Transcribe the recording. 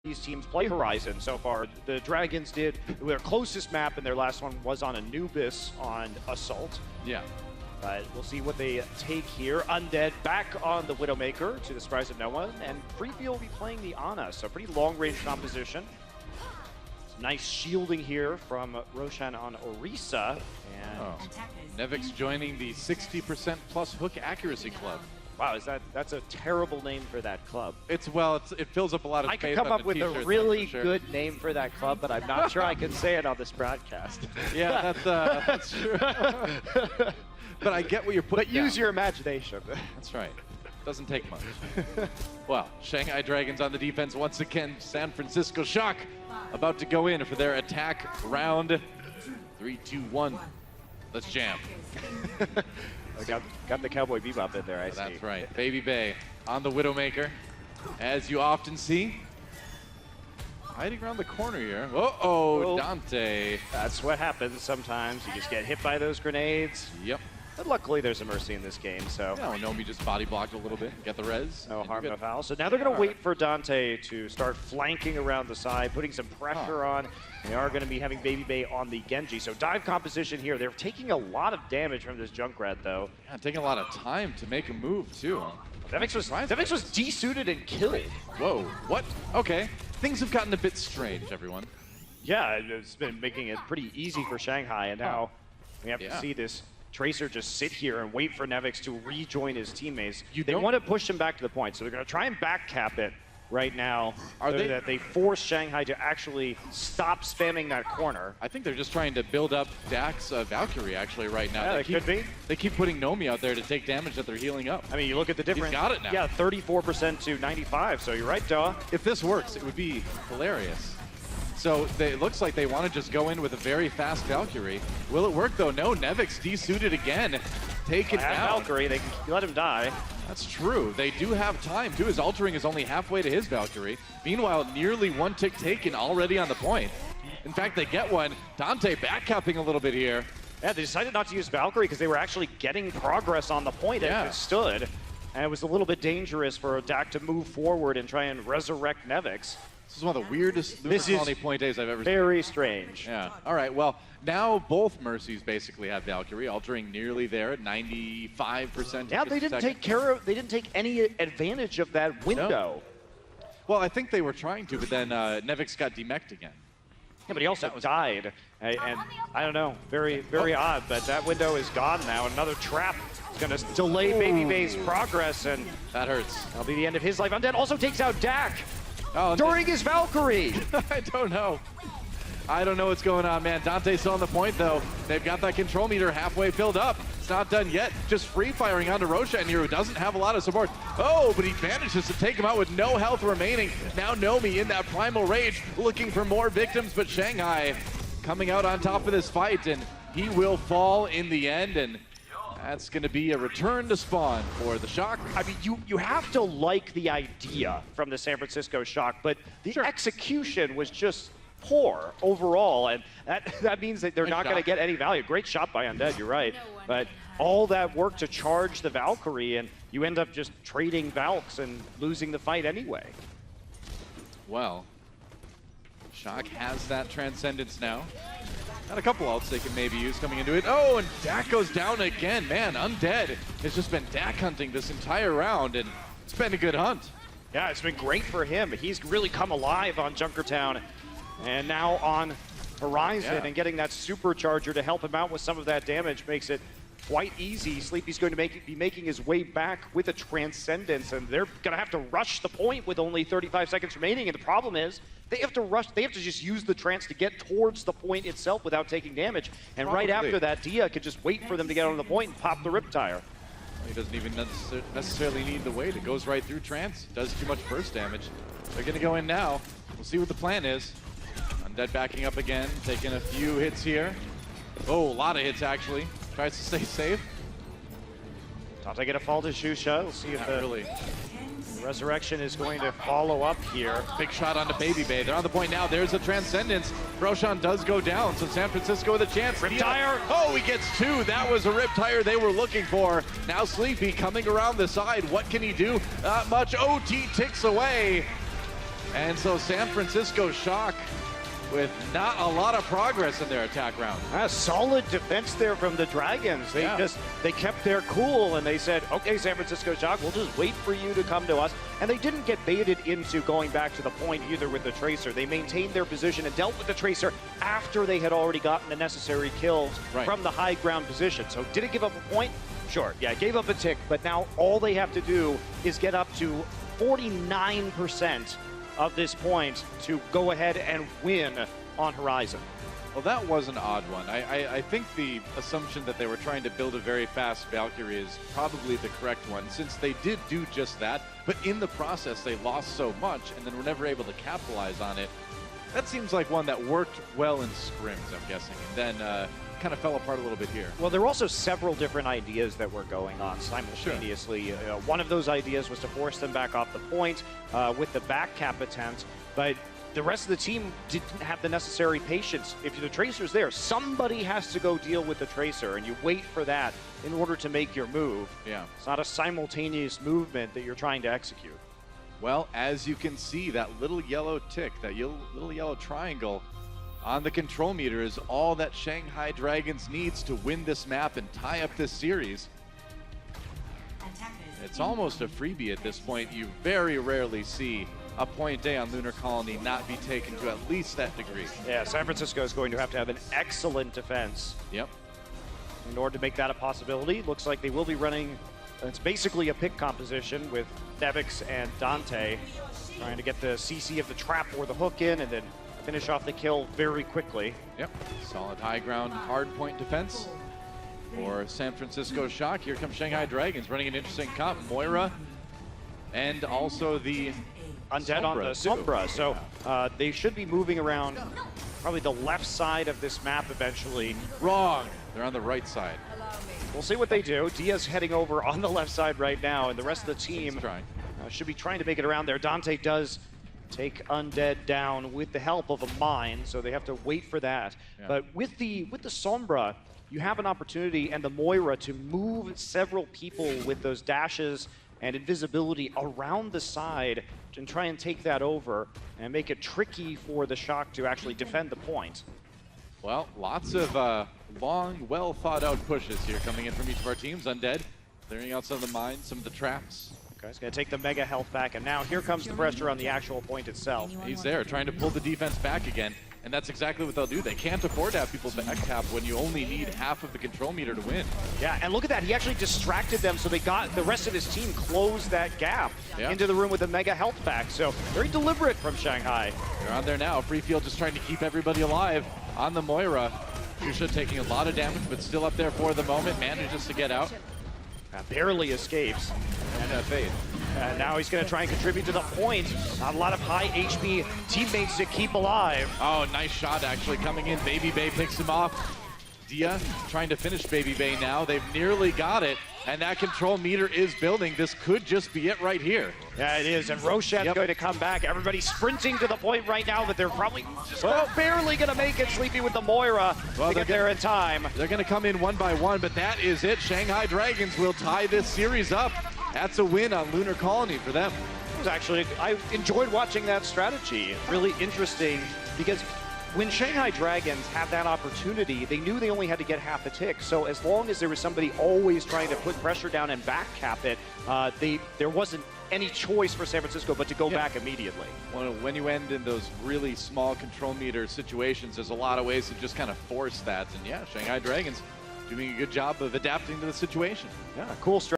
these teams play Horizon so far. The Dragons did their closest map, and their last one was on Anubis on Assault. Yeah. But we'll see what they take here. Undead back on the Widowmaker, to the surprise of no one, and Freefeel will be playing the Ana, so pretty long-range composition. Some nice shielding here from Roshan on Orisa. And Nevix joining the 60% plus hook accuracy club. wow, that's a terrible name for that club. It fills up a lot of space. I could come on up with a really good name for that club, but I'm not sure I can say it on this broadcast. Yeah, that's true. But I get what you're putting. But use your imagination. That's right. Doesn't take much. Well, Shanghai Dragons on the defense once again. San Francisco Shock about to go in for their attack round. 3, 2, 1. Let's jam. Got the Cowboy Bebop in there, I see. That's right. Baby Bay on the Widowmaker, as you often see. Hiding around the corner here. Uh-oh, Dante. That's what happens sometimes. You just get hit by those grenades. Yep. But luckily, there's a mercy in this game, so. Yeah, Nomi just body blocked a little bit, get the res. No harm, no foul. So now they're going to wait for Dante to start flanking around the side, putting some pressure on. They are going to be having Baby Bay on the Genji. So dive composition here. They're taking a lot of damage from this Junkrat, though. Yeah, taking a lot of time to make a move, too. Nevix was desuited and killed. Whoa, what? Okay. Things have gotten a bit strange, everyone. Yeah, it's been making it pretty easy for Shanghai, and now we have to see this Tracer just sit here and wait for Nevix to rejoin his teammates. They want to push him back to the point, so they're going to try and back cap it right now. That they force Shanghai to actually stop spamming that corner. I think they're just trying to build up Dak's Valkyrie actually right now. Yeah, could be. They keep putting Nomi out there to take damage that they're healing up. I mean, you look at the difference. He's got it now. Yeah, 34% to 95, so you're right, Duh. If this works, it would be hilarious. So it looks like they want to just go in with a very fast Valkyrie. Will it work though? No, Nevix desuited again. Take it down. Valkyrie, they can let him die. That's true. They do have time too. His altering is only halfway to his Valkyrie. Meanwhile, nearly one tick taken already on the point. In fact, they get one. Dante backcapping a little bit here. Yeah, they decided not to use Valkyrie because they were actually getting progress on the point as it stood. And it was a little bit dangerous for Dak to move forward and try and resurrect Nevix. This is one of the weirdest Lunar Colony point days I've ever seen. Very strange. Yeah. All right. Well, now both Mercies basically have Valkyrie, altering nearly there at 95%. Yeah, they didn't take any advantage of that window. No. Well, I think they were trying to, but then Nevix got demeched again. Yeah, but he also died. And I don't know, very, very odd, but that window is gone now. Another trap is going to delay Baby Bay's progress, and that hurts. That'll be the end of his life. Undead also takes out Dak during his Valkyrie. I don't know. I don't know what's going on, man. Dante's still on the point, though. They've got that control meter halfway filled up. It's not done yet. Just free firing onto Roshan here, who doesn't have a lot of support. Oh, but he manages to take him out with no health remaining. Now Nomi in that primal rage, looking for more victims, but Shanghai coming out on top of this fight, and he will fall in the end, and that's going to be a return to spawn for the Shock. I mean, you have to like the idea from the San Francisco Shock, but the execution was just poor overall, and that means that they're not going to get any value. Great shot by Undead, you're right. But all that work to charge the Valkyrie, and you end up just trading Valks and losing the fight anyway. Well, Shock has that Transcendence now. Got a couple ults they can maybe use coming into it. Oh, and Dak goes down again. Man, Undead has just been Dak hunting this entire round, and it's been a good hunt. Yeah, it's been great for him. He's really come alive on Junkertown, and now on Horizon, and getting that supercharger to help him out with some of that damage makes it quite easy. Sleepy's going to be making his way back with a Transcendence, and they're going to have to rush the point with only 35 seconds remaining, and the problem is they have to rush, they have to just use the trance to get towards the point itself without taking damage, and right after that, Dia could just wait for them to get on the point and pop the Riptire. He doesn't even necessarily need the wait. It goes right through trance. Does too much burst damage. They're going to go in now. We'll see what the plan is. Undead backing up again, taking a few hits here. Oh, a lot of hits actually. Tries to stay safe. Dante get a fall to Shusha. We'll see if the Resurrection is going to follow up here. Big shot onto Baby Bay. They're on the point now. There's a Transcendence. Roshan does go down, so San Francisco with a chance. Riptire. Oh, he gets two. That was a Riptire they were looking for. Now Sleepy coming around the side. What can he do? Not much. OT ticks away. And so San Francisco Shock with not a lot of progress in their attack round. A solid defense there from the Dragons. They kept their cool and they said, okay, San Francisco Shock, we'll just wait for you to come to us. And they didn't get baited into going back to the point either with the Tracer. They maintained their position and dealt with the Tracer after they had already gotten the necessary kills from the high ground position. So did it give up a point? Sure, yeah, it gave up a tick, but now all they have to do is get up to 49% of this point to go ahead and win on Horizon. Well, that was an odd one. I think the assumption that they were trying to build a very fast Valkyrie is probably the correct one, since they did do just that, but in the process they lost so much and then were never able to capitalize on it. That seems like one that worked well in scrims, I'm guessing, and then kind of fell apart a little bit here. Well, there were also several different ideas that were going on simultaneously. Sure. One of those ideas was to force them back off the point with the back cap attempt, but the rest of the team didn't have the necessary patience. If the Tracer's there, somebody has to go deal with the Tracer, and you wait for that in order to make your move. Yeah. It's not a simultaneous movement that you're trying to execute. Well, as you can see, that little yellow tick, that little yellow triangle on the control meter is all that Shanghai Dragons needs to win this map and tie up this series. It's almost a freebie at this point. You very rarely see a point A on Lunar Colony not be taken to at least that degree. Yeah, San Francisco is going to have an excellent defense. Yep. In order to make that a possibility, looks like they will be running, it's basically a pick composition with Nevix and Dante trying to get the CC of the trap or the hook in and then finish off the kill very quickly. Yep, solid high ground, hard point defense for San Francisco Shock. Here comes Shanghai Dragons running an interesting comp. Moira and also the Undead on the Sombra. So they should be moving around probably the left side of this map eventually. Wrong, they're on the right side. We'll see what they do. Diaz heading over on the left side right now, and the rest of the team should be trying to make it around there. Dante does take Undead down with the help of a mine, so they have to wait for that. Yeah. But with the Sombra, you have an opportunity and the Moira to move several people with those dashes and invisibility around the side and try and take that over and make it tricky for the Shock to actually defend the point. Well, lots of long, well thought out pushes here coming in from each of our teams. Undead clearing out some of the mines, some of the traps. Okay, he's going to take the mega health back, and now here comes the pressure on the actual point itself. He's there trying to pull the defense back again, and that's exactly what they'll do. They can't afford to have people back tap when you only need half of the control meter to win. Yeah, and look at that. He actually distracted them, so they got the rest of his team closed that gap into the room with the mega health back. So very deliberate from Shanghai. They're on there now. Freefield just trying to keep everybody alive on the Moira. Shusha taking a lot of damage, but still up there for the moment. Manages to get out. Barely escapes. And fade. And now he's going to try and contribute to the point. Not a lot of high HP teammates to keep alive. Oh, nice shot actually coming in. Baby Bay picks him off. Dia trying to finish Baby Bay now. They've nearly got it, and that control meter is building. This could just be it right here. Yeah, it is, and Roshan's going to come back. Everybody's sprinting to the point right now, but they're probably just barely going to make it. Sleepy with the Moira to get there in time. They're going to come in one by one, but that is it. Shanghai Dragons will tie this series up. That's a win on Lunar Colony for them. It was actually, I enjoyed watching that strategy. Really interesting, because when Shanghai Dragons had that opportunity, they knew they only had to get half a tick. So as long as there was somebody always trying to put pressure down and back cap it, there wasn't any choice for San Francisco but to go back immediately. Well, when you end in those really small control meter situations, there's a lot of ways to just kind of force that. And yeah, Shanghai Dragons doing a good job of adapting to the situation. Yeah, cool strategy.